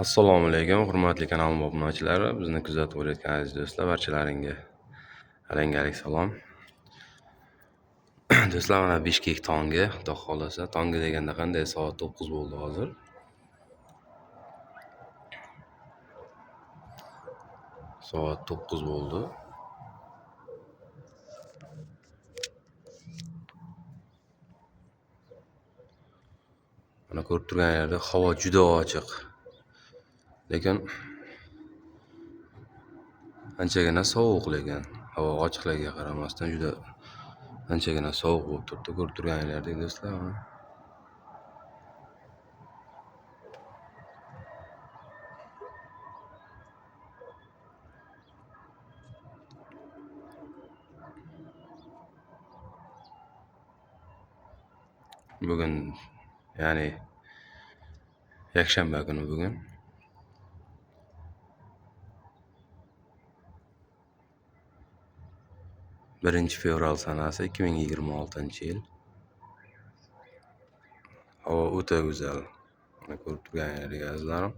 Assalomu alaykum, hurmatli kanalim obunachilari, bizni kuzatib o'rayotgan aziz do'stlar, barchalaringga alangalik salom. Do'stlar, mana Bishkek tongi, xudo xolasa, tongi deganda qanday soat 9 bo'ldi hozir. Soat 9 bo'ldi. Mana ko'rib turganinglardek havo juda ochiq. Lekin anchagina sovuq, lekin havo ochiqligiga qaramasdan juda anchagina sovuq bo'lib turibdi, ko'rib turganinglardek do'stlar. Bugun ya'ni yakshanba kuni bugun. Birinchi fevral sanasi 2026-yil. Havo o'ta go'zal. Mana ko'rib turganingizdek azizlarim.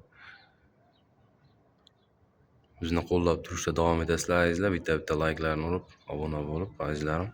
Bizni qo'llab turishda davom etasizlar azizlar. Bitta layklarni urib, obuna bo'lib azizlarim.